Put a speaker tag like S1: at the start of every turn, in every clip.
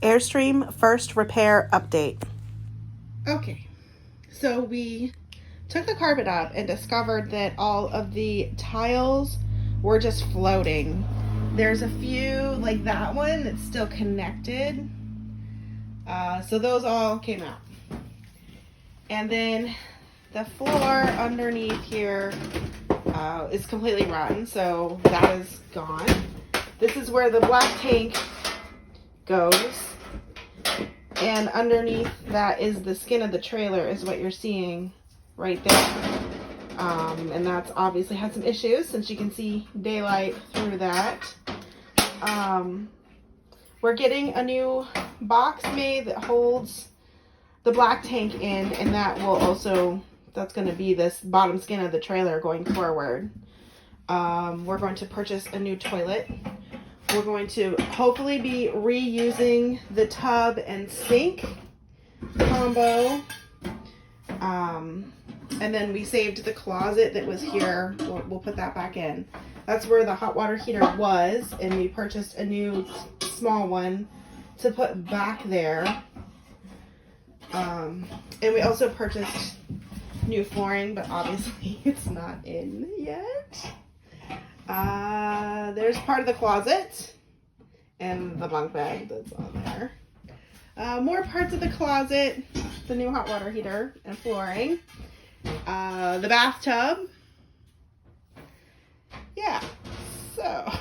S1: Airstream first repair update.
S2: Okay, so we took the carpet up and discovered that all of the tiles were just floating. There's a few, like that one, that's still connected. So those all came out. And then the floor underneath here is completely rotten, so that is gone. This is where the black tank goes. And underneath that is the skin of the trailer is what you're seeing right there. And that's obviously had some issues since you can see daylight through that. We're getting a new box made that holds the black tank in, and that will also, that's going to be this bottom skin of the trailer going forward. We're going to purchase a new toilet. We're going to hopefully be reusing the tub and sink combo. And then we saved the closet that was here. We'll put that back in. That's where the hot water heater was, and we purchased a new small one to put back there. And we also purchased new flooring, but obviously it's not in yet. There's part of the closet and the bunk bed that's on there. More parts of the closet, the new hot water heater and flooring. The bathtub. Yeah, so.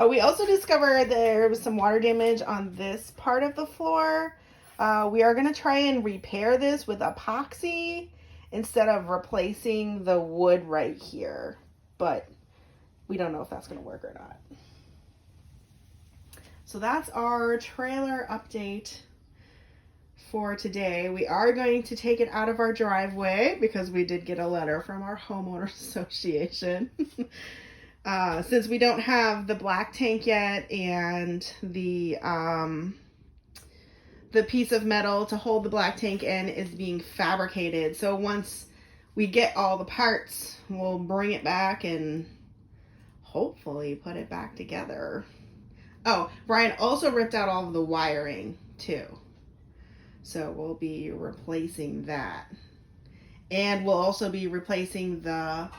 S2: We also discovered there was some water damage on this part of the floor. We are going to try and repair this with epoxy instead of replacing the wood right here. But we don't know if that's going to work or not. So that's our trailer update for today. We are going to take it out of our driveway because we did get a letter from our homeowners association. Since we don't have the black tank yet and the piece of metal to hold the black tank in is being fabricated. So once we get all the parts, we'll bring it back and hopefully put it back together. Oh, Brian also ripped out all of the wiring too. So we'll be replacing that. And we'll also be replacing the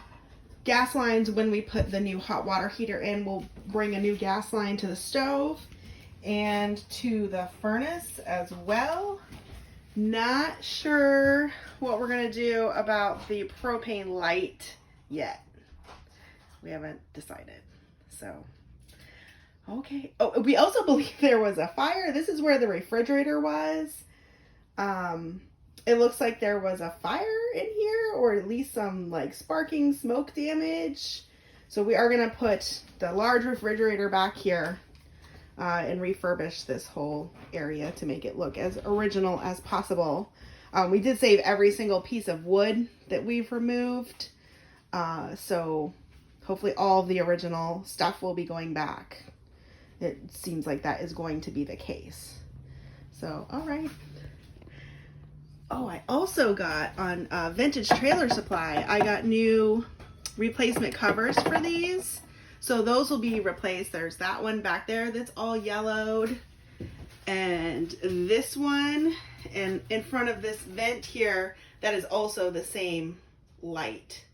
S2: gas lines when we put the new hot water heater in. We'll bring a new gas line to the stove and to the furnace as well. Not sure what we're gonna do about the propane light yet. We haven't decided. So, okay. Oh, we also believe there was a fire. This is where the refrigerator was. It looks like there was a fire in here, or at least some like sparking smoke damage. So we are gonna put the large refrigerator back here and refurbish this whole area to make it look as original as possible. We did save every single piece of wood that we've removed. So hopefully all the original stuff will be going back. It seems like that is going to be the case. So, all right. Oh, I also got on Vintage Trailer Supply, I got new replacement covers for these. So those will be replaced. There's that one back there that's all yellowed. And this one, and in front of this vent here, that is also the same light.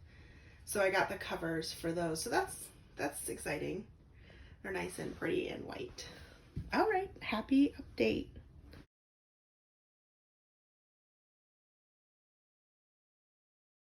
S2: So I got the covers for those. So that's exciting. They're nice and pretty and white. All right, happy update.